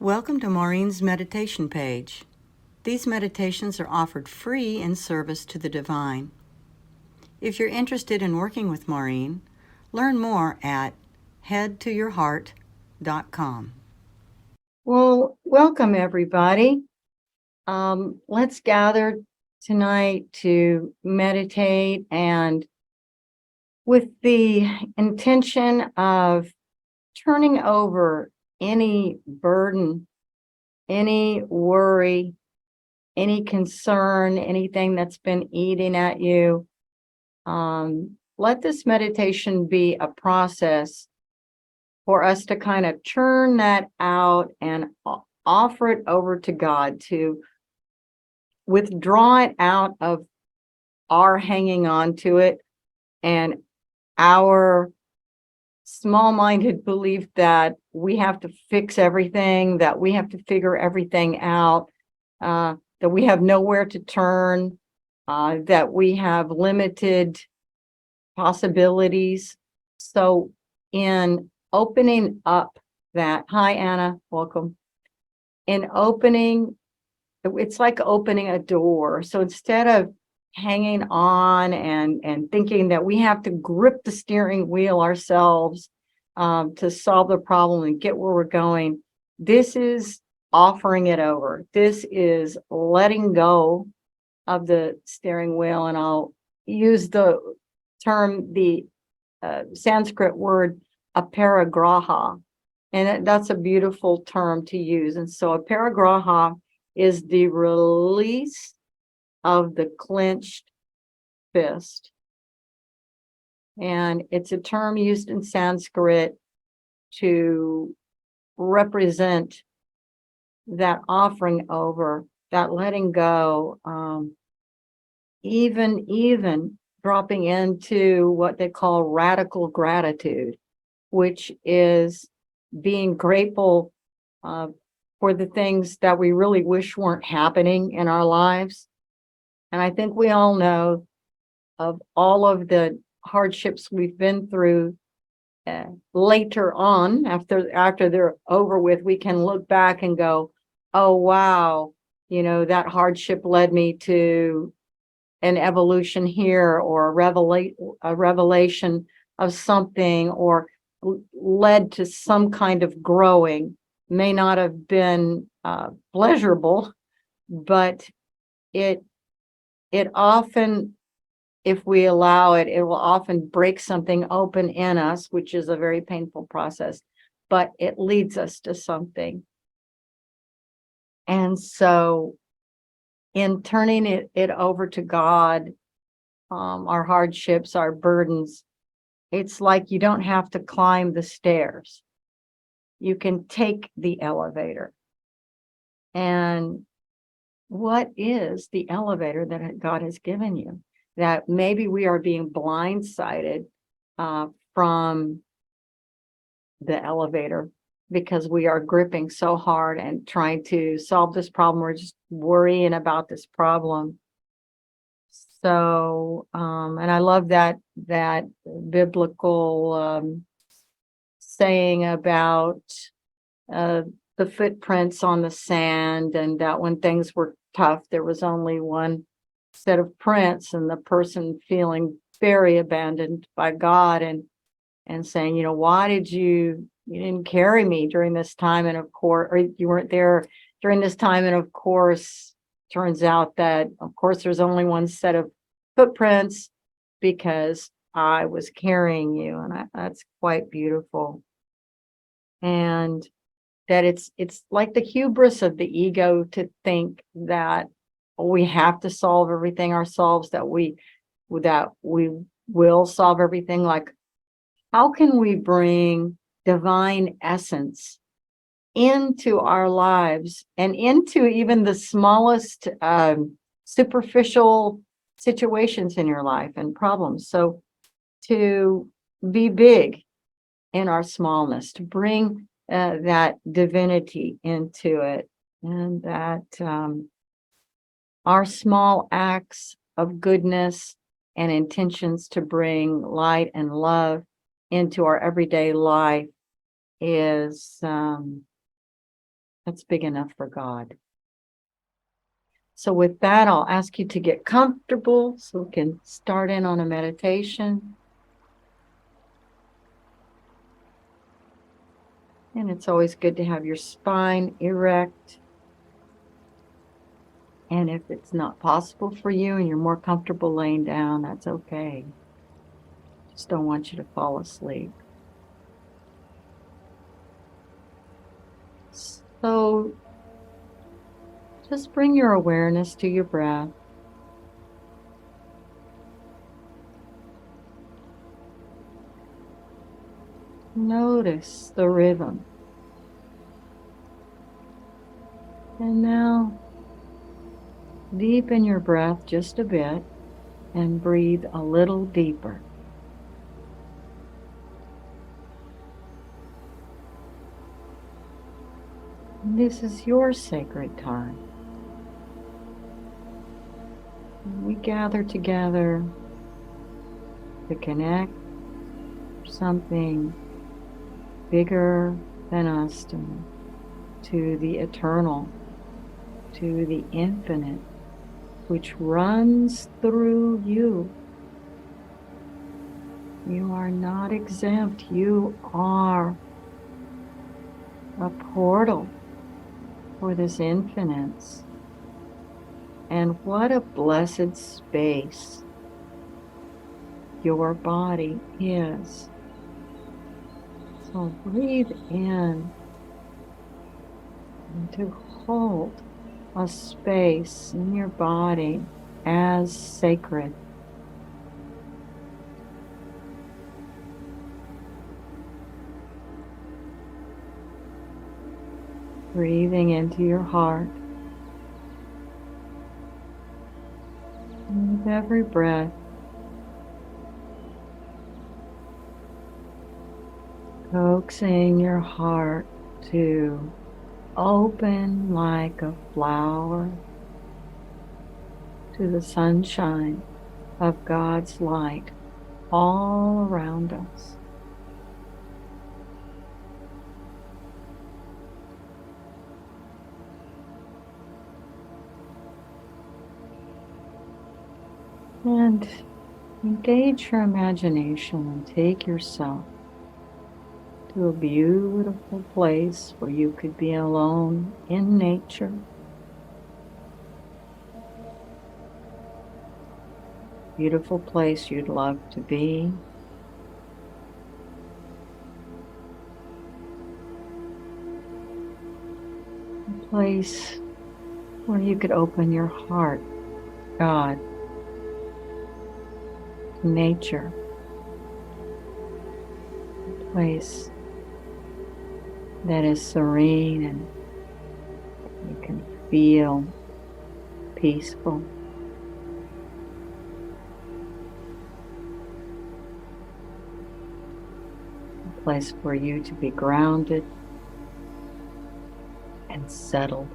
Welcome to Maurine's meditation page. These meditations are offered free in service to the divine. If you're interested in working with Maurine, learn more at headtoyourheart.com. Well, welcome everybody. Let's gather tonight to meditate and with the intention of turning over any burden, any worry, any concern, anything that's been eating at you. Let this meditation be a process for us to kind of churn that out and offer it over to God, to withdraw it out of our hanging on to it and our small-minded belief that we have to fix everything, that we have to figure everything out, that we have nowhere to turn, that we have limited possibilities. So in opening up that, hi Anna, welcome. In opening, it's like opening a door. So instead of hanging on and thinking that we have to grip the steering wheel ourselves to solve the problem and get where we're going, this is offering it over. This is letting go of the steering wheel. And I'll use the term, the Sanskrit word aparigraha. And that's a beautiful term to use. And so aparigraha is the release of the clenched fist. And it's a term used in Sanskrit to represent that offering over, that letting go, even dropping into what they call radical gratitude, which is being grateful for the things that we really wish weren't happening in our lives. And I think we all know of all of the hardships we've been through. Later on, after they're over with, we can look back and go, oh, wow, that hardship led me to an evolution here, or a revelation of something, or led to some kind of growing. May not have been pleasurable, but it often, if we allow it, it will often break something open in us, which is a very painful process, but it leads us to something. And so in turning it over to God, our hardships, our burdens, it's like you don't have to climb the stairs. You can take the elevator. And what is the elevator that God has given you? That maybe we are being blindsided from the elevator because we are gripping so hard and trying to solve this problem. We're just worrying about this problem. So, and I love that biblical saying about the footprints on the sand, and that when things were tough, there was only one set of prints, and the person feeling very abandoned by God and saying, why did you didn't carry me during this time? And of course, or you weren't there during this time. And of course, turns out that, of course, there's only one set of footprints because I was carrying you. And that's quite beautiful. And that it's like the hubris of the ego to think that we have to solve everything ourselves, that we will solve everything. Like, how can we bring divine essence into our lives and into even the smallest superficial situations in your life and problems? So to be big in our smallness, to bring that divinity into it, and that our small acts of goodness and intentions to bring light and love into our everyday life is that's big enough for God. So with that, I'll ask you to get comfortable so we can start in on a meditation. And it's always good to have your spine erect. And if it's not possible for you and you're more comfortable laying down, that's okay. Just don't want you to fall asleep. So just bring your awareness to your breath. Notice the rhythm. And now deepen your breath just a bit and breathe a little deeper. This is your sacred time. We gather together to connect to something bigger than us, to the eternal, to the infinite, which runs through you. You are not exempt. You are a portal for this infinite. And what a blessed space your body is. So breathe in and to hold a space in your body as sacred. Breathing into your heart. And with every breath, coaxing your heart to open like a flower to the sunshine of God's light all around us. And engage your imagination and take yourself to a beautiful place where you could be alone in nature. Beautiful place you'd love to be. A place where you could open your heart, God, to nature. A place that is serene and you can feel peaceful. A place for you to be grounded and settled.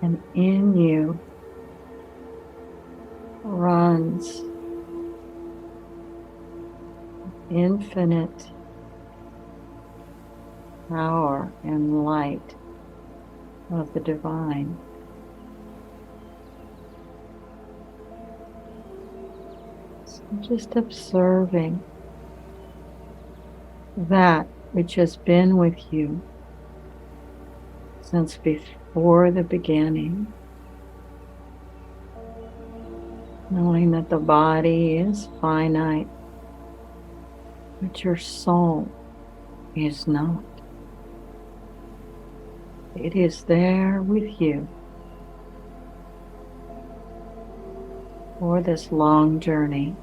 And in you runs infinite power and light of the divine. So just observing that which has been with you since before the beginning, knowing that the body is finite, but your soul is not. It is there with you for this long journey.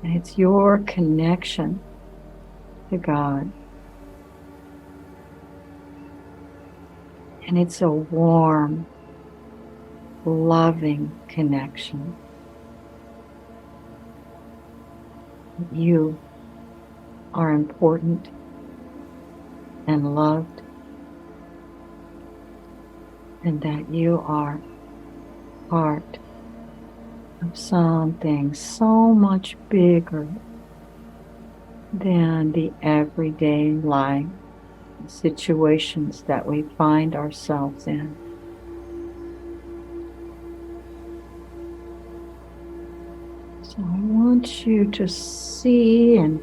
And it's your connection to God. And it's a warm, loving connection. You are important and loved, and that you are part of something so much bigger than the everyday life situations that we find ourselves in. So I want you to see and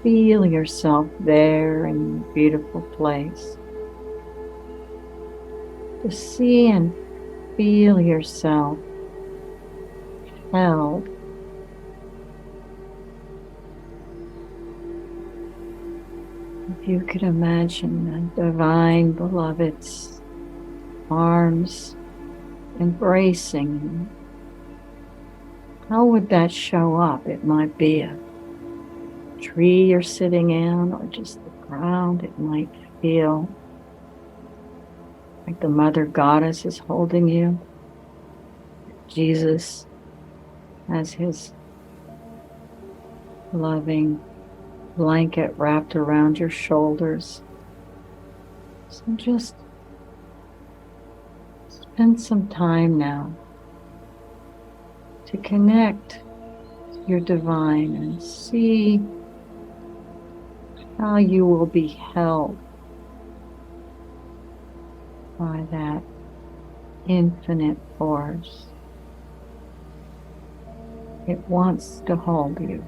feel yourself there in a beautiful place. To see and feel yourself held. If you could imagine the divine beloved's arms embracing you, how would that show up? It might be a tree you're sitting in or just the ground. It might feel like the Mother Goddess is holding you. Jesus has his loving blanket wrapped around your shoulders. So just spend some time now to connect to your divine and see how you will be held by that infinite force. It wants to hold you.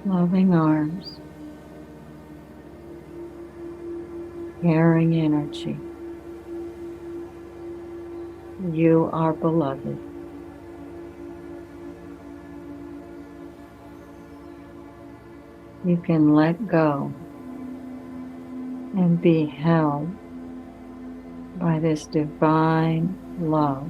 Loving arms, caring energy. You are beloved. You can let go and be held by this divine love.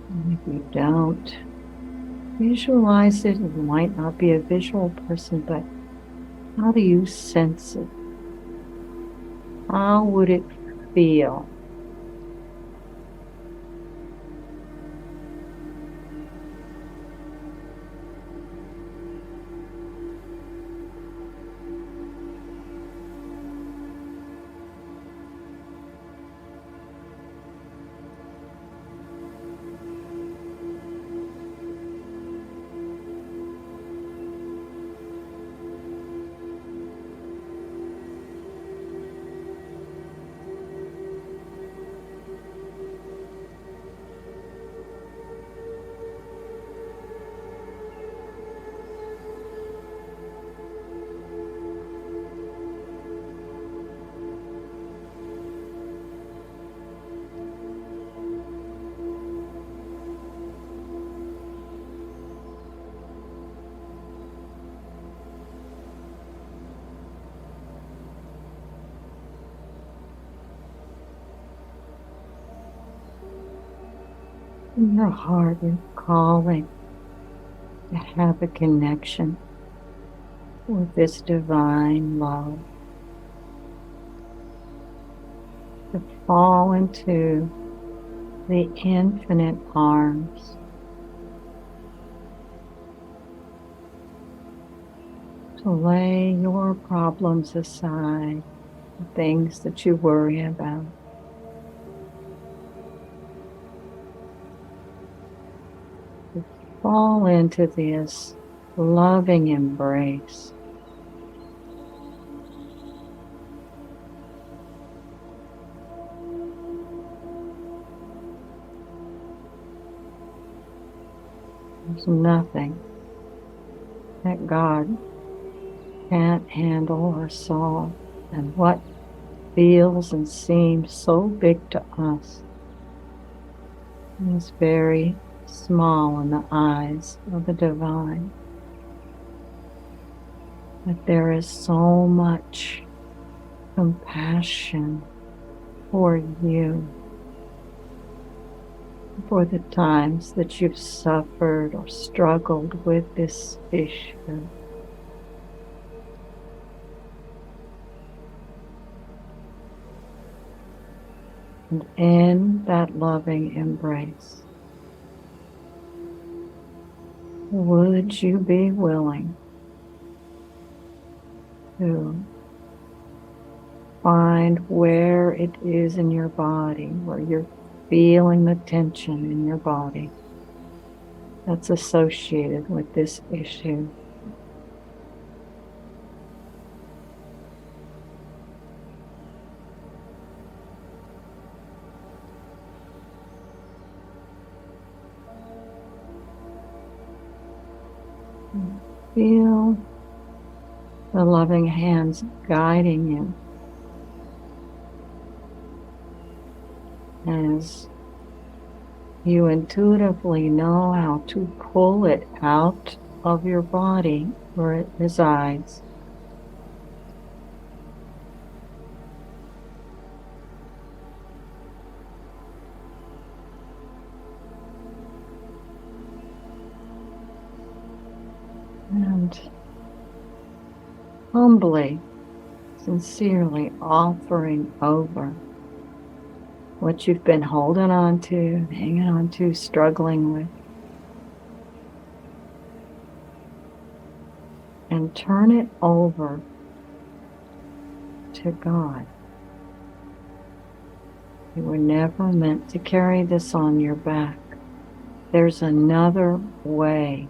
And if you don't visualize it, you might not be a visual person, but how do you sense it? How would it feel? In your heart, you're calling to have a connection with this divine love, to fall into the infinite arms, to lay your problems aside, the things that you worry about. To fall into this loving embrace. There's nothing that God can't handle or solve, and what feels and seems so big to us is very small in the eyes of the divine. That there is so much compassion for you, for the times that you've suffered or struggled with this issue. And in that loving embrace, would you be willing to find where it is in your body, where you're feeling the tension in your body that's associated with this issue? Feel the loving hands guiding you as you intuitively know how to pull it out of your body where it resides. And humbly, sincerely offering over what you've been holding on to, hanging on to, struggling with. And turn it over to God. You were never meant to carry this on your back. There's another way.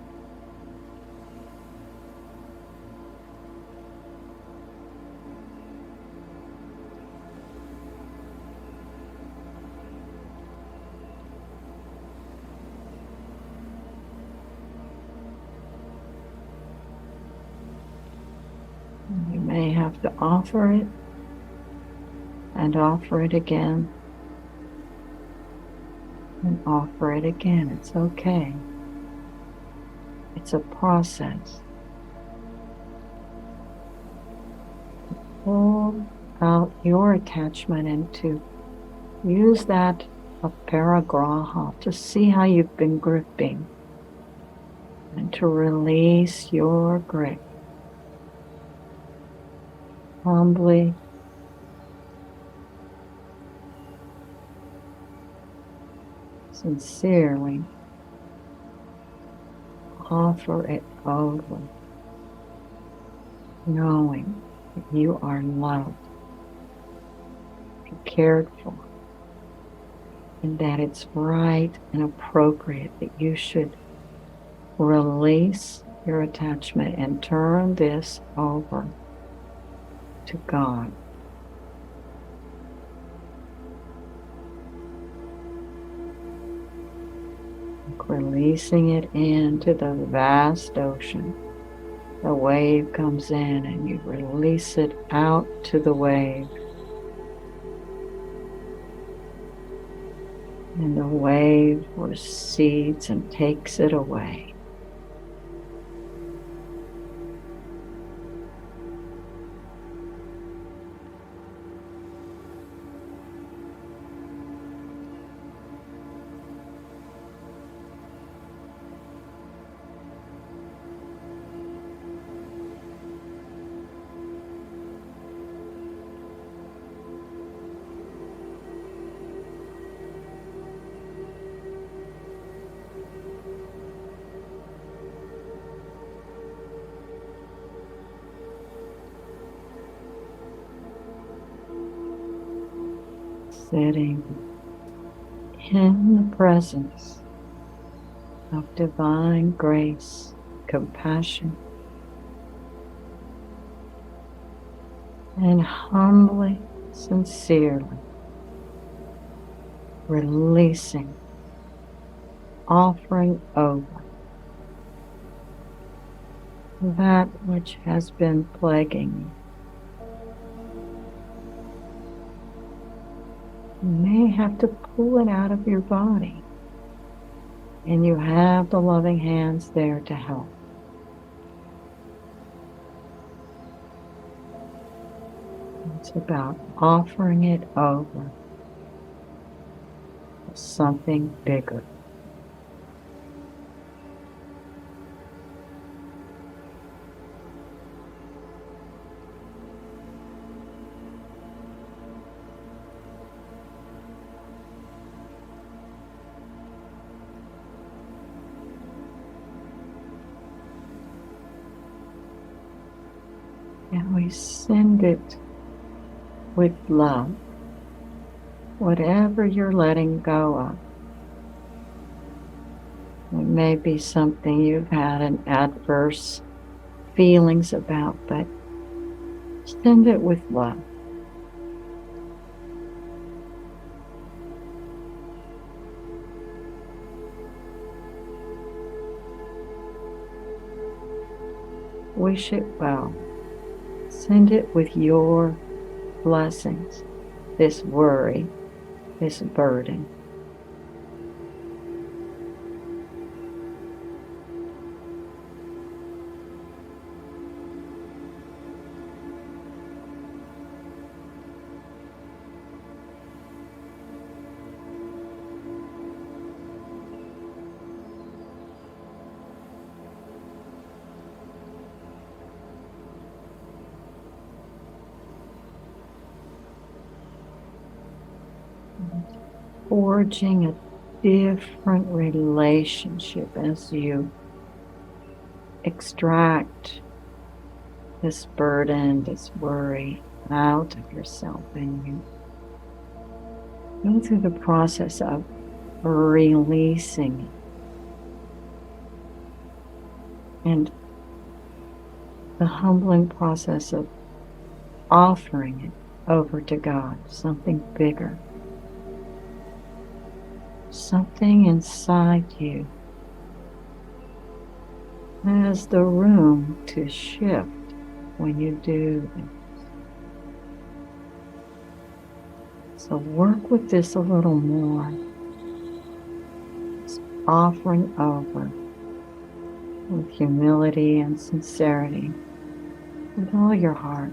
You may have to offer it and offer it again and offer it again. It's okay. It's a process. Pull out your attachment and to use that aparigraha to see how you've been gripping and to release your grip. Humbly sincerely offer it over, knowing that you are loved, cared for, and that it's right and appropriate that you should release your attachment and turn this over to God. Releasing it into the vast ocean. The wave comes in and you release it out to the wave. And the wave recedes and takes it away. Sitting in the presence of divine grace, compassion, and humbly, sincerely releasing, offering over that which has been plaguing you. You may have to pull it out of your body, and you have the loving hands there to help. It's about offering it over to something bigger. And we send it with love, whatever you're letting go of. It may be something you've had an adverse feelings about, but send it with love. Wish it well. Send it with your blessings, this worry, this burden. Forging a different relationship as you extract this burden, this worry out of yourself, and you go through the process of releasing it and the humbling process of offering it over to God, something bigger. Something inside you has the room to shift when you do this. So work with this a little more. Just offering over with humility and sincerity, with all your heart.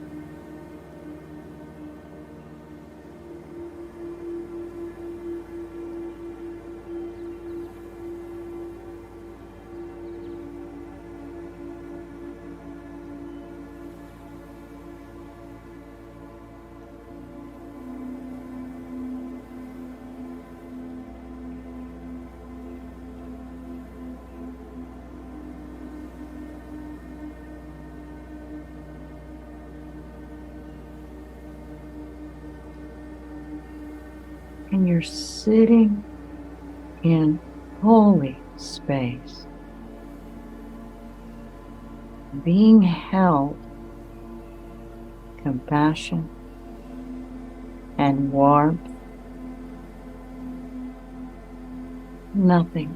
And you're sitting in holy space, being held, compassion and warmth. Nothing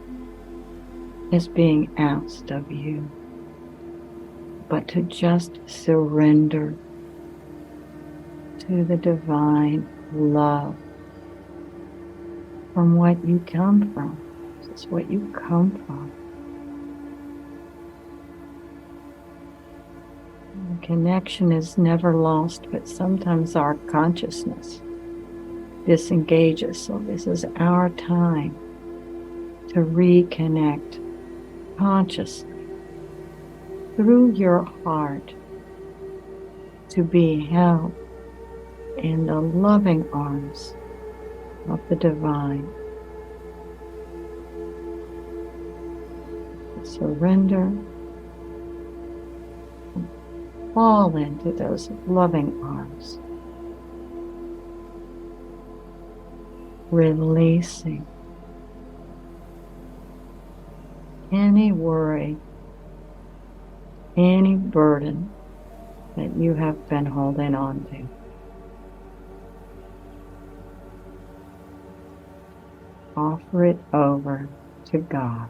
is being asked of you but to just surrender to the divine love from what you come from. This is what you come from. The connection is never lost, but sometimes our consciousness disengages. So this is our time to reconnect consciously through your heart, to be held in the loving arms of the divine. Surrender, fall into those loving arms, releasing any worry, any burden that you have been holding on to. Offer it over to God.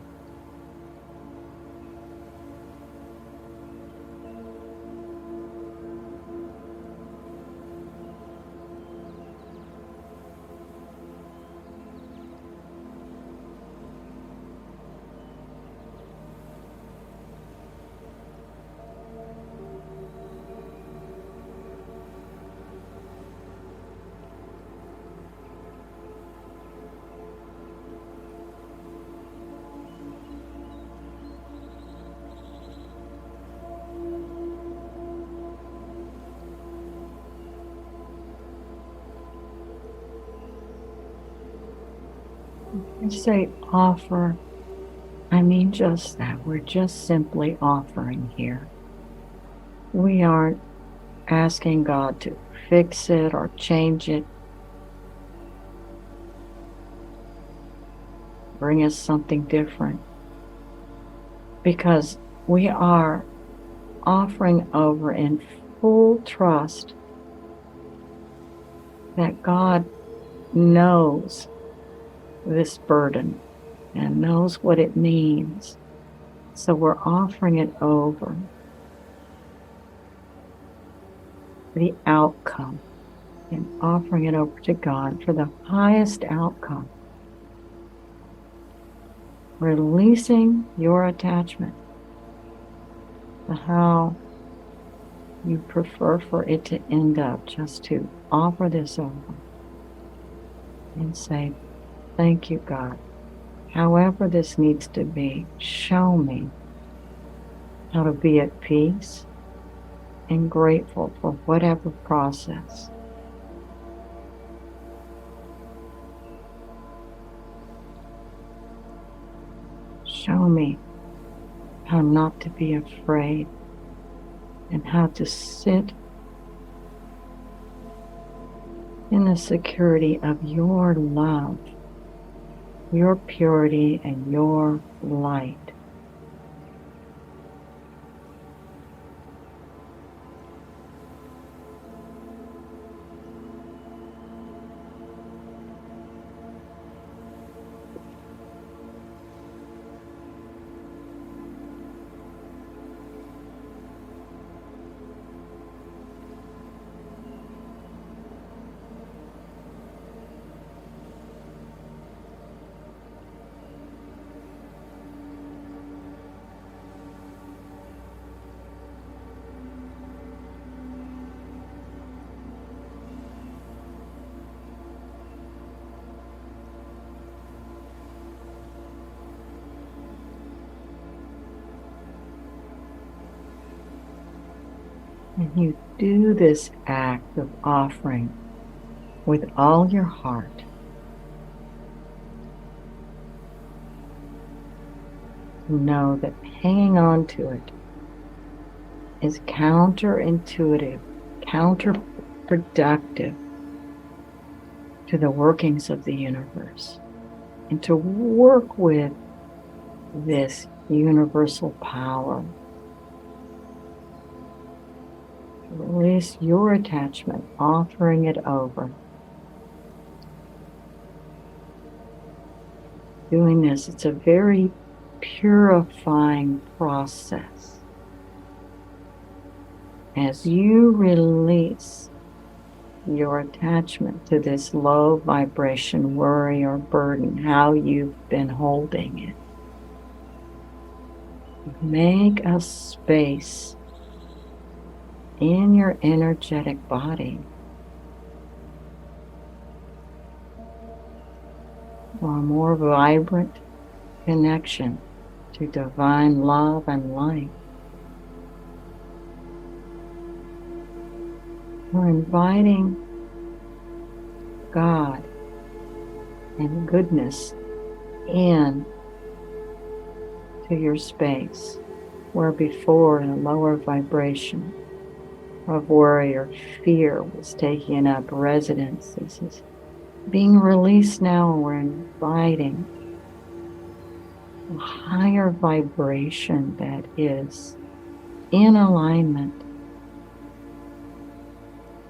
I say offer, I mean just that. We're just simply offering here. We aren't asking God to fix it or change it, bring us something different, because we are offering over in full trust that God knows this burden and knows what it means. So we're offering it over, the outcome, and offering it over to God for the highest outcome. Releasing your attachment to how you prefer for it to end up, just to offer this over and say, thank you, God. However this needs to be, show me how to be at peace and grateful for whatever process. Show me how not to be afraid and how to sit in the security of your love, your purity, and your light. And you do this act of offering with all your heart. Know that hanging on to it is counterintuitive, counterproductive to the workings of the universe. And to work with this universal power, release your attachment, offering it over. Doing this, it's a very purifying process. As you release your attachment to this low vibration worry or burden, how you've been holding it, make a space in your energetic body for a more vibrant connection to divine love and light. We're inviting God and goodness in to your space, where before in a lower vibration of worry or fear was taking up residence. This is being released now, and we're inviting a higher vibration that is in alignment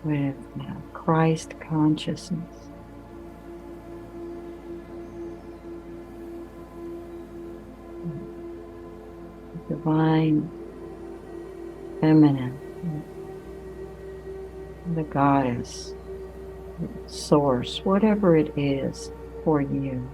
with Christ consciousness. Divine feminine, the goddess, source, whatever it is for you.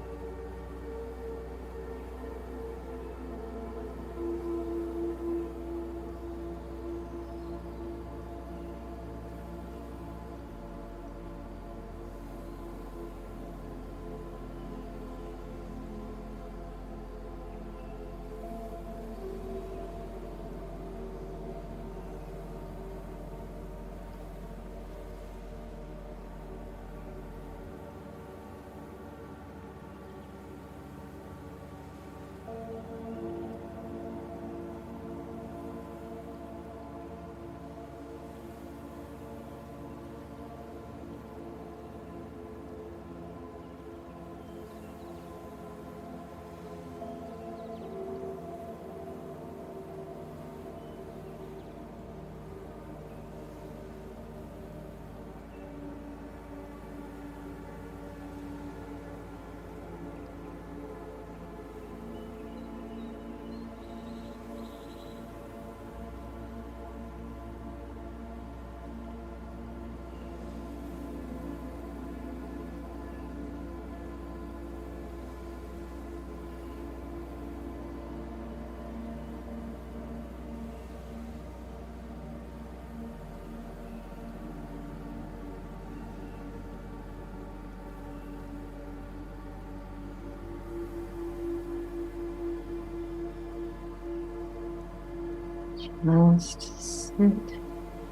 Just sit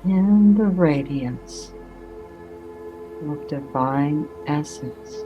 in the radiance of divine essence.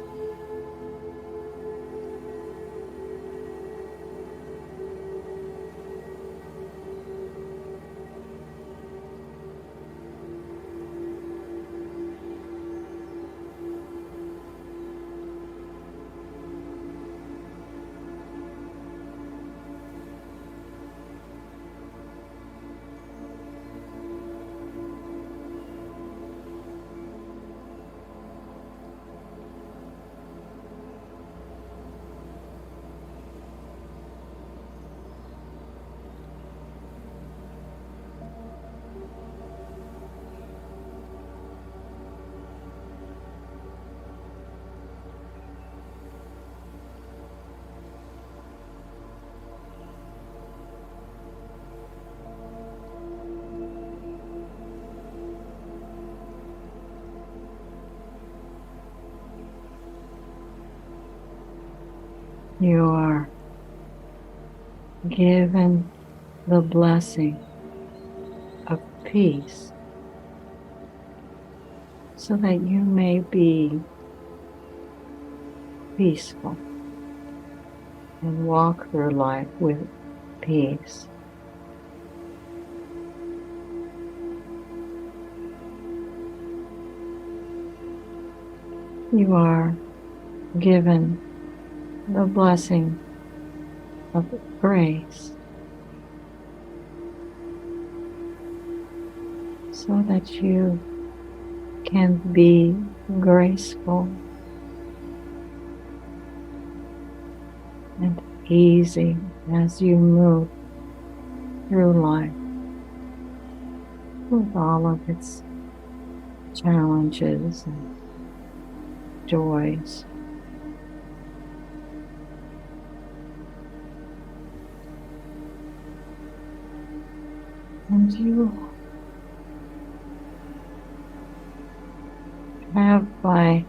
You are given the blessing of peace so that you may be peaceful and walk through life with peace. You are given the blessing of grace so that you can be graceful and easy as you move through life with all of its challenges and joys. And you have, by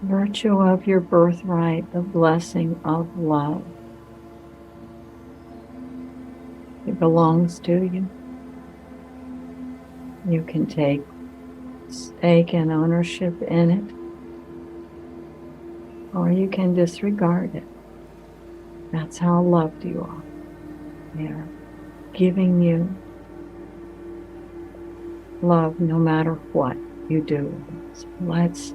virtue of your birthright, the blessing of love. It belongs to you. You can take stake and ownership in it, or you can disregard it. That's how loved you are. They are giving you love no matter what you do. So let's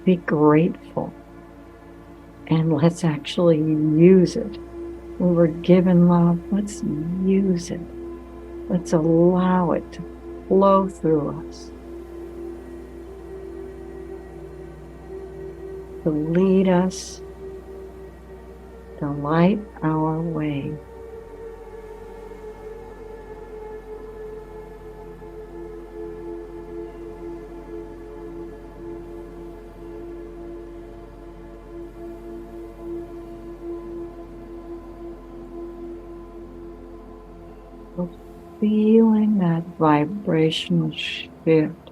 be grateful and let's actually use it. When we're given love, let's use it. Let's allow it to flow through us, to lead us, to light our way. Feeling that vibrational shift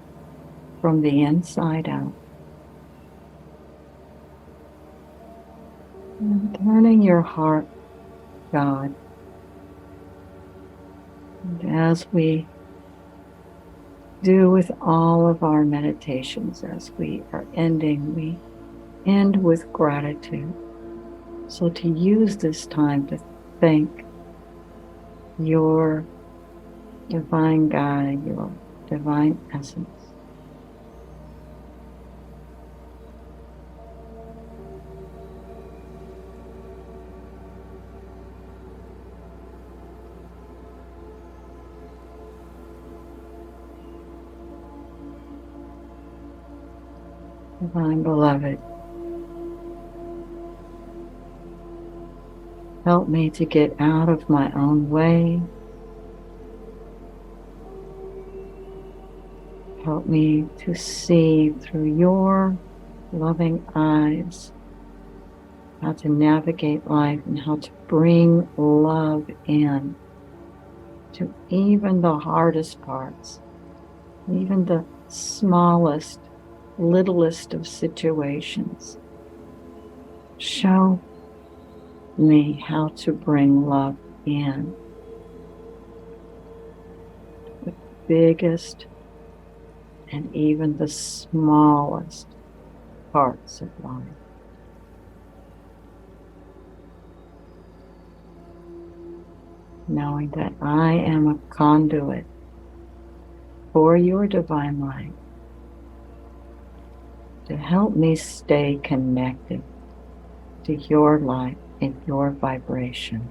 from the inside out. And turning your heart to God. And as we do with all of our meditations, as we are ending, we end with gratitude. So to use this time to thank your divine guide, your divine essence. Divine beloved, help me to get out of my own way. Help me to see through your loving eyes how to navigate life and how to bring love in to even the hardest parts, even the smallest, littlest of situations. Show me how to bring love in biggest and even the smallest parts of life. Knowing that I am a conduit for your divine light to help me stay connected to your light and your vibration.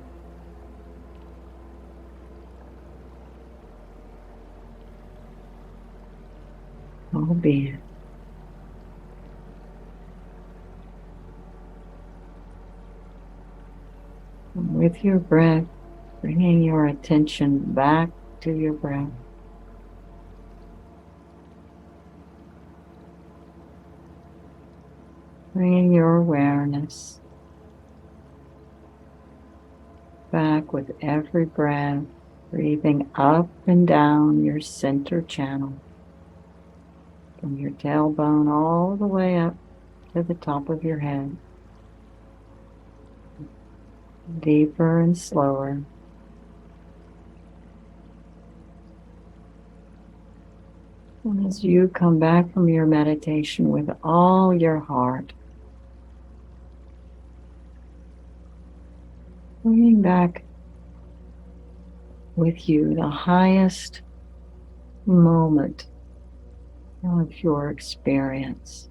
So be it. And with your breath, bringing your attention back to your breath. Bringing your awareness back with every breath, breathing up and down your center channel, from your tailbone all the way up to the top of your head. Deeper and slower. And as you come back from your meditation with all your heart, bringing back with you the highest moment of your experience.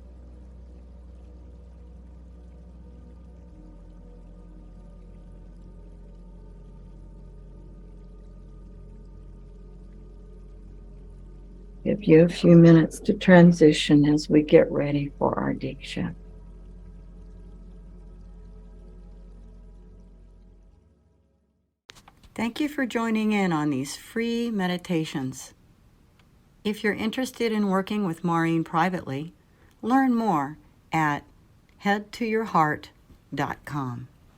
Give you a few minutes to transition as we get ready for our Diksha. Thank you for joining in on these free meditations. If you're interested in working with Maurine privately, learn more at headtoyourheart.com.